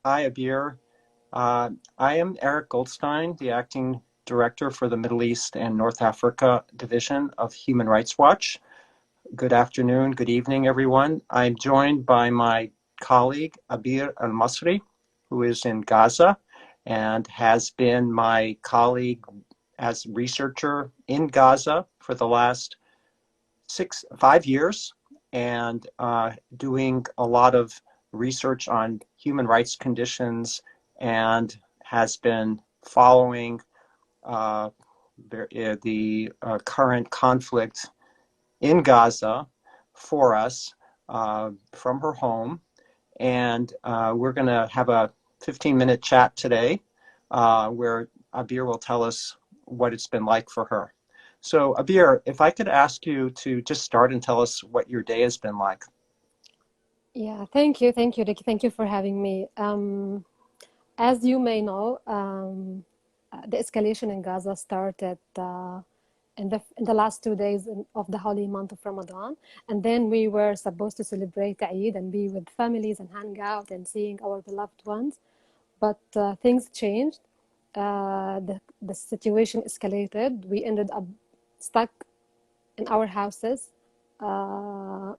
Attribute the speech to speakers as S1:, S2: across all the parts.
S1: Hi, Abier. I am Eric Goldstein, the acting director for the Middle East and North Africa division of Human Rights Watch. Good afternoon, good evening, everyone. I'm joined by my colleague, Abier Almasri, who is in Gaza and has been my colleague as researcher in Gaza for the last 5 years and doing a lot of research on human rights conditions and has been following uh, the current conflict in Gaza for us from her home. And we're going to have a 15-minute chat today where Abir will tell us what it's been like for her. So, Abir, if I could ask you to just start and tell us what your day has been like.
S2: Yeah, thank you, Ricky. Thank you for having me. As you may know, the escalation in Gaza started in the last 2 days of the holy month of Ramadan, and then we were supposed to celebrate Eid and be with families and hang out and seeing our beloved ones, but things changed. The situation escalated. We ended up stuck in our houses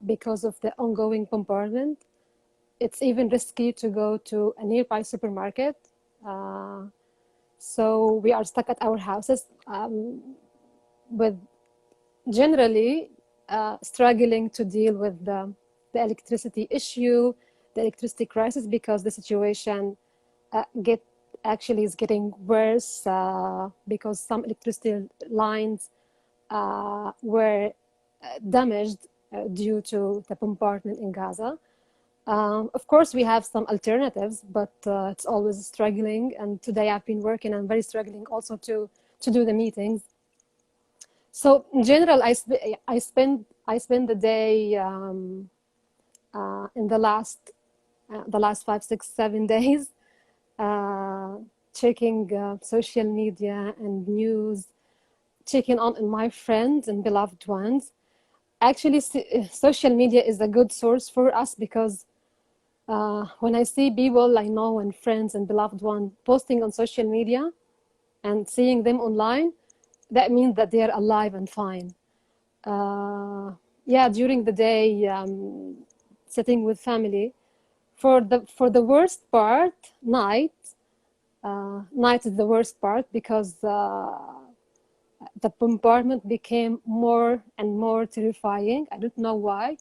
S2: because of the ongoing bombardment. It's even risky to go to a nearby supermarket. Uh, so we are stuck at our houses with generally struggling to deal with the electricity issue, the electricity crisis, because the situation get actually is getting worse because some electricity lines were damaged due to the bombardment in Gaza. Of course, we have some alternatives, but it's always struggling. And today I've been working and very struggling also to do the meetings. So in general, I spend the day in the last 5, 6, 7 days uh, checking social media and news, checking on my friends and beloved ones. Actually, social media is a good source for us because when I see people I know and friends and beloved ones posting on social media and seeing them online, that means that they're alive and fine. Yeah, during the day, sitting with family. For the worst part, night is the worst part because the bombardment became more and more terrifying. I don't know why.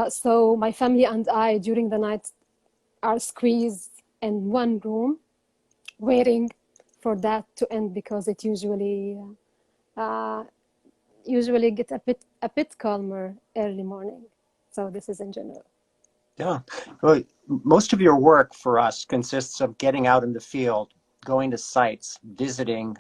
S2: So my family and I, during the night, are squeezed in one room, waiting for that to end because it uh, usually get a bit calmer early morning. So this is in general.
S1: Yeah, well, most of your work for us consists of getting out in the field, going to sites, visiting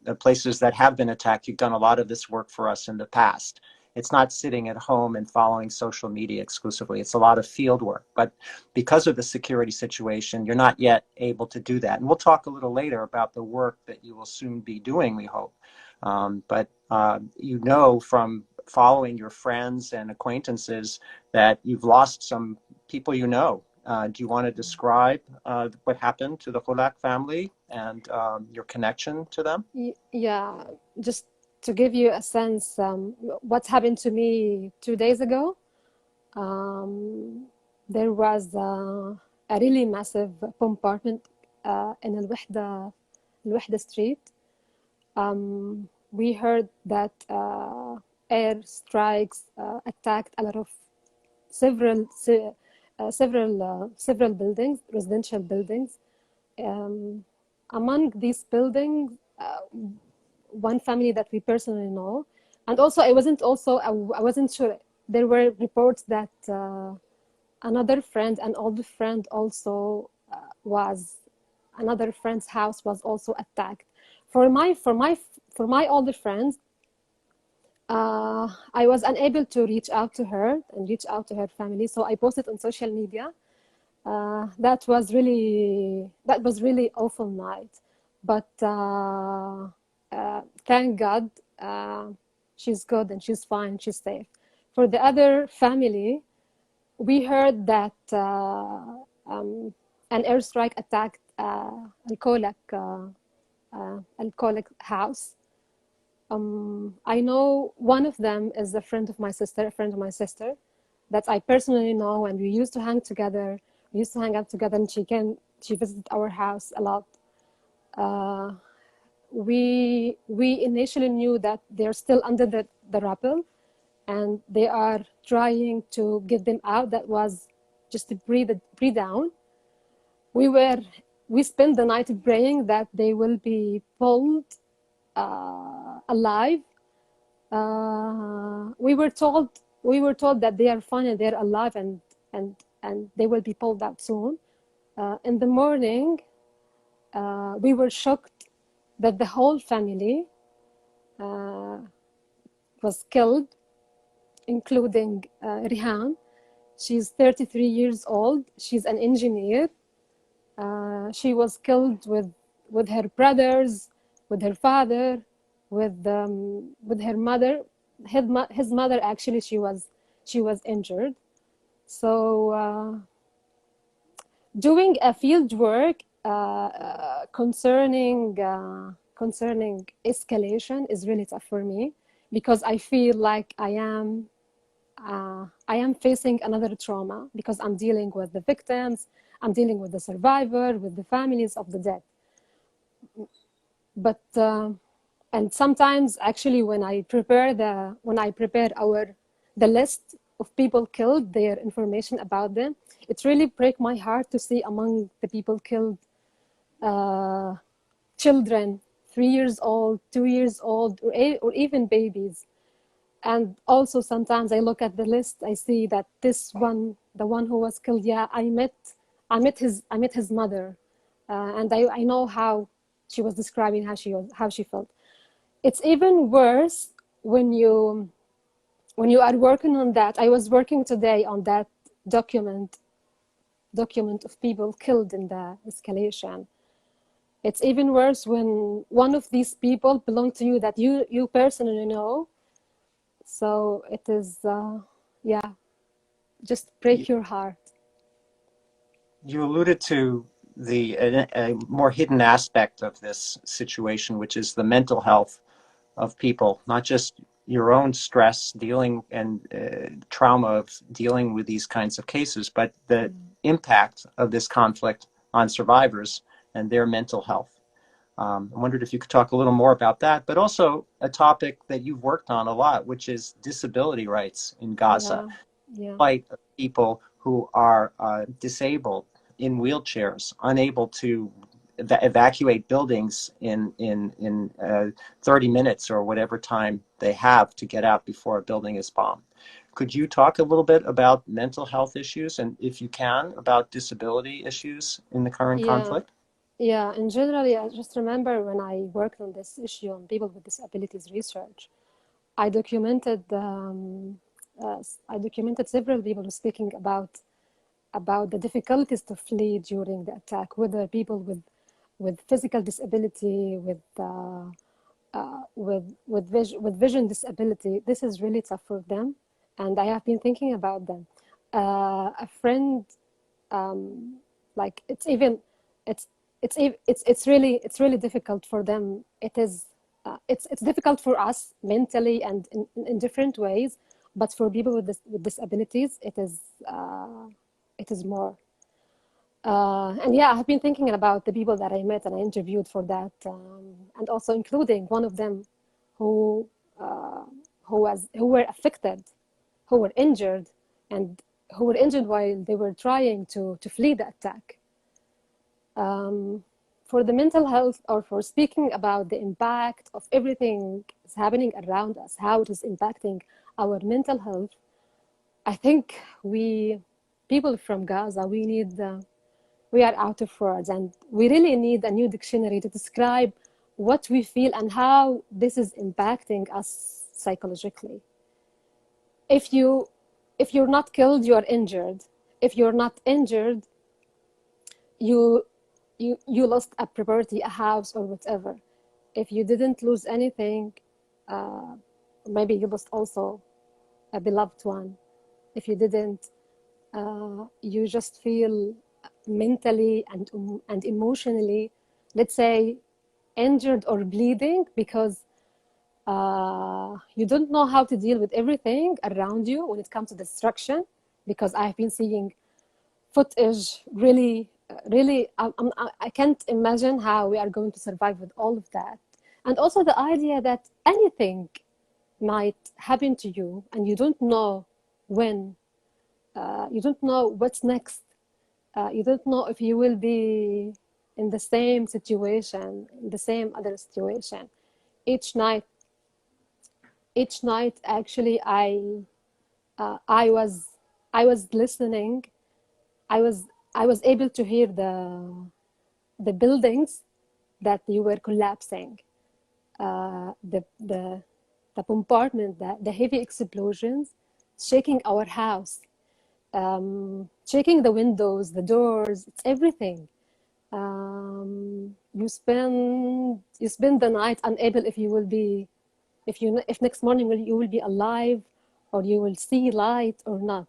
S1: the places that have been attacked. You've done a lot of this work for us in the past. It's not sitting at home and following social media exclusively. It's a lot of field work. But because of the security situation, you're not yet able to do that. And we'll talk a little later about the work that you will soon be doing, we hope. But you know from following your friends and acquaintances that you've lost some people you know. Do you want to describe what happened to the Kodak family and your connection to them?
S2: Yeah, just to give you a sense, what happened to me 2 days ago. Um, there was a really massive bombardment in Al-Wahda Street. We heard that air strikes attacked a lot of several buildings, residential buildings. Um, Among these buildings, one family that we personally know, and also I wasn't sure. There were reports that another friend, an older friend, also was another friend's house was also attacked. For my older friends, I was unable to reach out to her and reach out to her family, so I posted on social media. That was really awful night, but thank God she's good and she's fine, she's safe. For the other family, we heard that an airstrike attacked Al-Kolak house. I know one of them is a friend of my sister, that I personally know, and we used to hang together. We used to hang out together, and she visited our house a lot. We initially knew that they're still under the rubble, and they are trying to get them out. That was just to breathe down. We spent the night praying that they will be pulled alive. We were told that they are fine and they're alive, and they will be pulled out soon. In the morning, we were shocked that the whole family was killed, including Rihan. She's 33 years old. She's an engineer. She was killed with her brothers, with her father, with her mother. His mother, actually, she was injured. So doing a field work concerning escalation is really tough for me, because I feel like I am facing another trauma, because I'm dealing with the victims, I'm dealing with the survivor, with the families of the dead. But and sometimes, actually, when I prepare the list of people killed, their information about them, it really breaks my heart to see among the people killed children, 3 years old, 2 years old, or even babies. And also sometimes I look at the list, I see that this one, the one who was killed, yeah, I met his mother, and I know how she was describing how she felt. It's even worse when you are working on that. I was working today on that document of people killed in the escalation. It's even worse when one of these people belong to you, that you personally know. So it is, just break your heart.
S1: You alluded to a more hidden aspect of this situation, which is the mental health of people, not just your own stress dealing and trauma of dealing with these kinds of cases, but the impact of this conflict on survivors and their mental health. I wondered if you could talk a little more about that, but also a topic that you've worked on a lot, which is disability rights in Gaza.
S2: Yeah.
S1: Plight of people who are disabled, in wheelchairs, unable to evacuate buildings in 30 minutes or whatever time they have to get out before a building is bombed. Could you talk a little bit about mental health issues, and if you can, about disability issues in the current conflict?
S2: Yeah, in general, I just remember when I worked on this issue on people with disabilities research, I documented several people speaking about the difficulties to flee during the attack, whether people with physical disability, with vision disability. This is really tough for them, and I have been thinking about them. A friend, like it's really difficult for them. It's difficult for us mentally and in different ways, but for people with disabilities, it is more. And yeah, I have been thinking about the people that I met and I interviewed for that, and also including one of them who were affected, who were injured, and who were injured while they were trying to flee the attack. For the mental health, or for speaking about the impact of everything that's happening around us, how it is impacting our mental health, I think people from Gaza, we are out of words, and we really need a new dictionary to describe what we feel and how this is impacting us psychologically. If you're not killed, you are injured. If you're not injured, you lost a property, a house, or whatever. If you didn't lose anything, maybe you lost also a beloved one. If you didn't, you just feel mentally and emotionally, let's say, injured or bleeding because you don't know how to deal with everything around you when it comes to destruction. Because I've been seeing footage really, I can't imagine how we are going to survive with all of that. And also the idea that anything might happen to you and you don't know when, you don't know what's next. You don't know if you will be in the same situation, in the same other situation. Each night, actually, I was listening. I was able to hear the buildings that you were collapsing, the bombardment, the heavy explosions, shaking our house, shaking the windows, the doors. It's everything. You spend the night unable if you will be, if next morning you will be alive, or you will see light or not.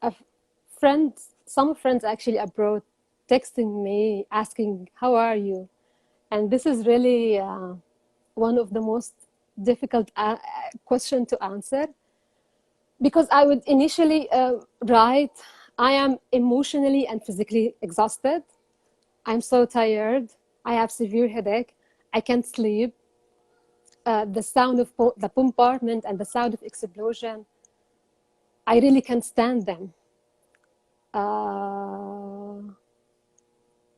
S2: A friend, some friends actually abroad, texting me asking, "How are you?" And this is really one of the most difficult question to answer, because I would initially write, "I am emotionally and physically exhausted. I'm so tired. I have severe headache. I can't sleep. The sound of the bombardment and the sound of explosion, I really can't stand them.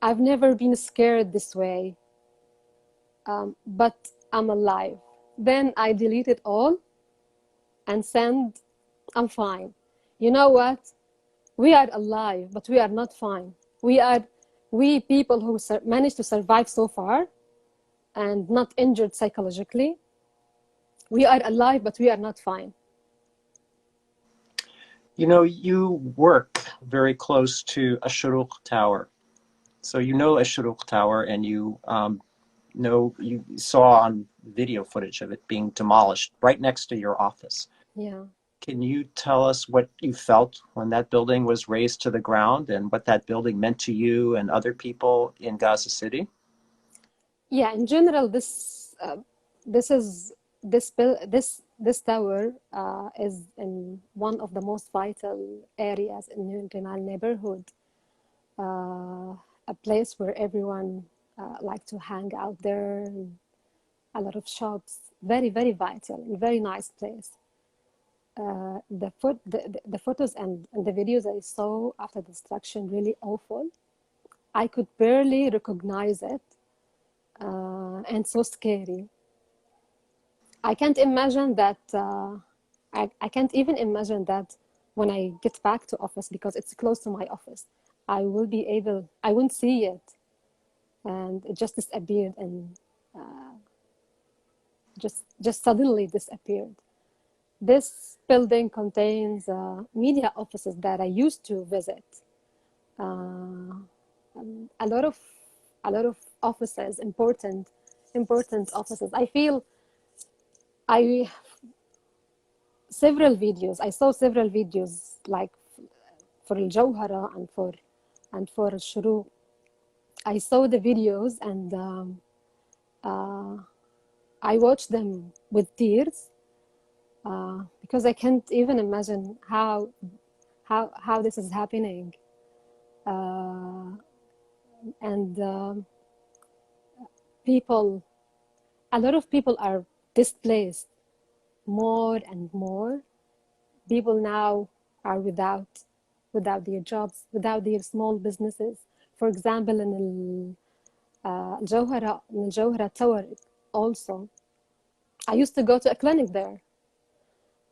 S2: I've never been scared this way, but I'm alive." Then I delete it all and send, "I'm fine." You know what? We are alive, but we are not fine. We people who managed to survive so far and not injured psychologically, we are alive, but we are not fine.
S1: You know, you work very close to a Shorouk Tower. So you know a Shorouk Tower, and you know, you saw on video footage of it being demolished right next to your office.
S2: Yeah.
S1: Can you tell us what you felt when that building was razed to the ground and what that building meant to you and other people in Gaza City?
S2: Yeah, in general, this is this tower is in one of the most vital areas in New Internal neighborhood, a place where everyone like to hang out there, a lot of shops, very, very vital, very nice place. The photos and the videos I saw after destruction, really awful. I could barely recognize it, and so scary. I can't imagine that. I can't even imagine that when I get back to office, because it's close to my office, I will be able. I won't see it, and it just disappeared, and just suddenly disappeared. This building contains media offices that I used to visit. Uh, a lot of offices, important offices. I feel I several videos. I saw several videos like for Al Jawhara and for Shuru. I saw the videos, and I watched them with tears, because I can't even imagine how this is happening. And people, a lot of people are displaced more and more. People now are without their jobs, without their small businesses. For example, in Al Jawhara Tower also, I used to go to a clinic there,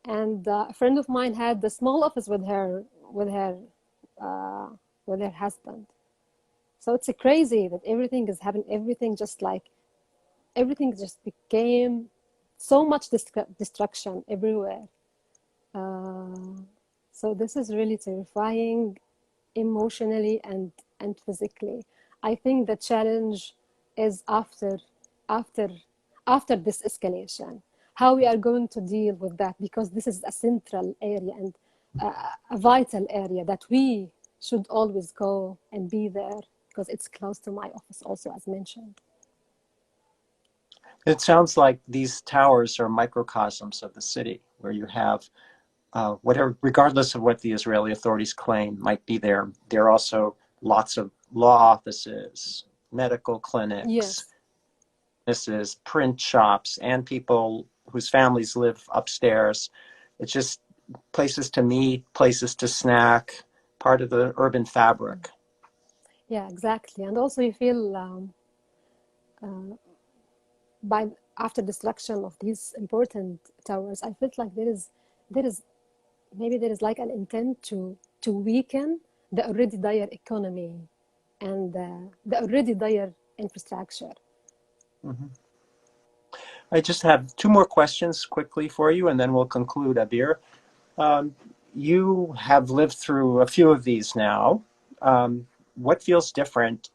S2: and a friend of mine had the small office uh, with her husband. So it's crazy that everything is happening. Everything just became so much destruction everywhere. Uh, so this is really terrifying, emotionally and physically. I think the challenge is after after this escalation, how we are going to deal with that, because this is a central area and a vital area that we should always go and be there because it's close to my office also, as mentioned.
S1: It sounds like these towers are microcosms of the city, where you have whatever, regardless of what the Israeli authorities claim might be there, there are also lots of law offices, medical clinics,
S2: Yes.
S1: businesses, print shops, and people whose families live upstairs. It's just places to meet, places to snack, part of the urban fabric.
S2: Yeah, exactly. And also you feel by after destruction of these important towers, I felt like there is maybe there is like an intent to weaken the already dire economy and the already dire infrastructure.
S1: Mhm. I just have two more questions quickly for you, and then we'll conclude, Abier. Um, you have lived through a few of these now. What feels different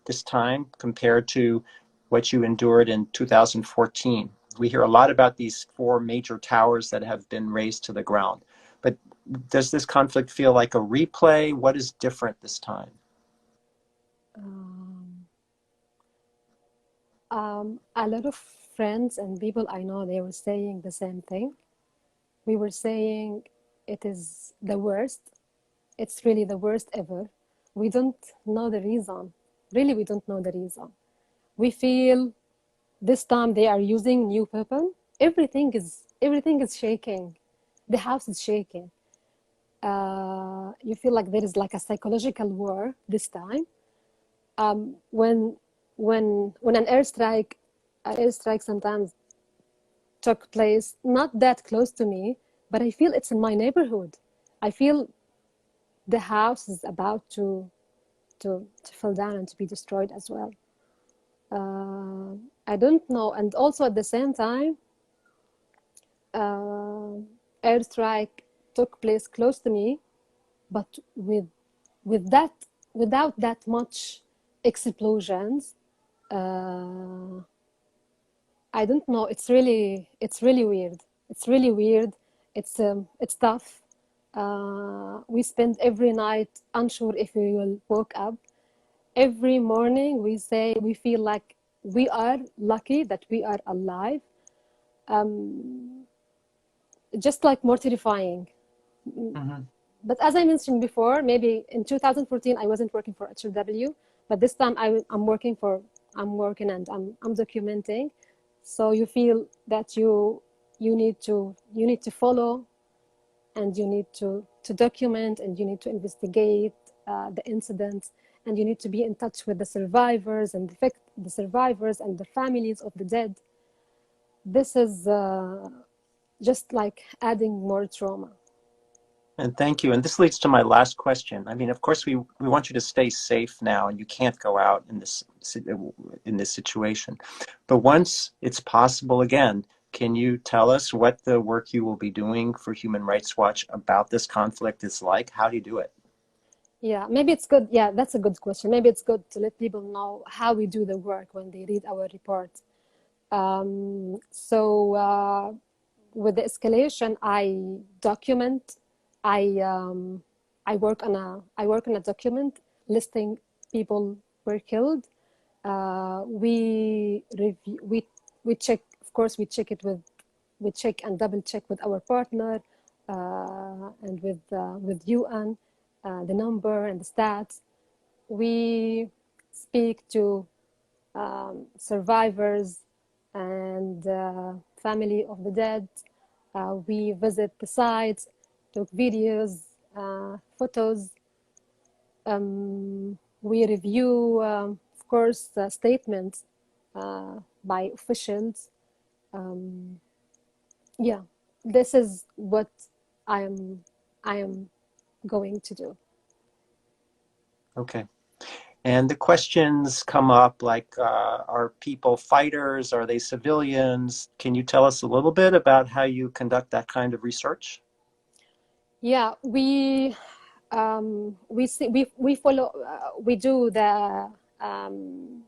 S1: this time compared to what you endured in 2014? We hear a lot about these four major towers that have been razed to the ground. But does this conflict feel like a replay? What is different this time?
S2: Um, a lot of friends and people I know, they were saying the same thing. We were saying it is the worst. It's really the worst ever. We don't know the reason. Really, we don't know the reason. We feel this time they are using new weapon. Everything is shaking. The house is shaking. You feel like there is like a psychological war this time. When when an airstrike sometimes took place not that close to me, but I feel it's in my neighborhood. I feel the house is about to fall down and to be destroyed as well. Uh, I don't know. And also at the same time, uh, airstrike took place close to me, but with that without that much explosions. Uh, I don't know. It's really weird. It's really weird. It's tough. We spend every night unsure if we will wake up. Every morning we say we feel like we are lucky that we are alive. Um, just like more terrifying.
S1: Mhm.
S2: But as I mentioned before, maybe in 2014 I wasn't working for HW, but this time I'm working and I'm documenting. So you feel that you need to follow and you need to document and you need to investigate the incidents and you need to be in touch with the survivors and the survivors and the families of the dead. This is just like adding more trauma.
S1: And thank you. And this leads to my last question. I mean, of course, we want you to stay safe now, and you can't go out in this situation. But once it's possible again, can you tell us what the work you will be doing for Human Rights Watch about this conflict is like? How do you do it?
S2: Yeah, maybe it's good. Yeah, that's a good question. Maybe it's good to let people know how we do the work when they read our report. So with the escalation, I document. I work on a document listing people were killed. We review. We check. Of course, we check and double check with our partner and with UN the number and the stats. We speak to survivors and family of the dead. We visit the sites, took videos, photos. We review, of course, statements by officials. Um, yeah, this is what I am. I am going to do.
S1: Okay. And the questions come up like, are people fighters? Are they civilians? Can you tell us a little bit about how you conduct that kind of research?
S2: Yeah, we see we follow we do the um,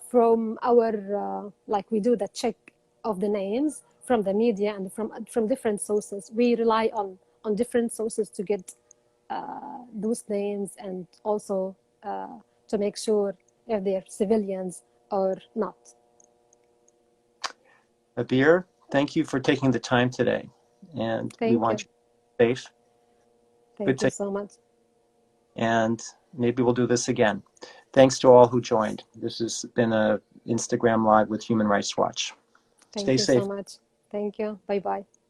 S2: from our like we do the check of the names from the media and from different sources. We rely on different sources to get those names, and also to make sure if they're civilians or not.
S1: Abier, thank you for taking the time today, and we
S2: Thank
S1: want
S2: you.
S1: you safe. Good
S2: Thank you
S1: to,
S2: so much.
S1: and maybe we'll do this again. Thanks to all who joined. This has been a Instagram Live with Human Rights Watch. Stay
S2: Thank you so
S1: safe.
S2: much. Thank you. Bye bye.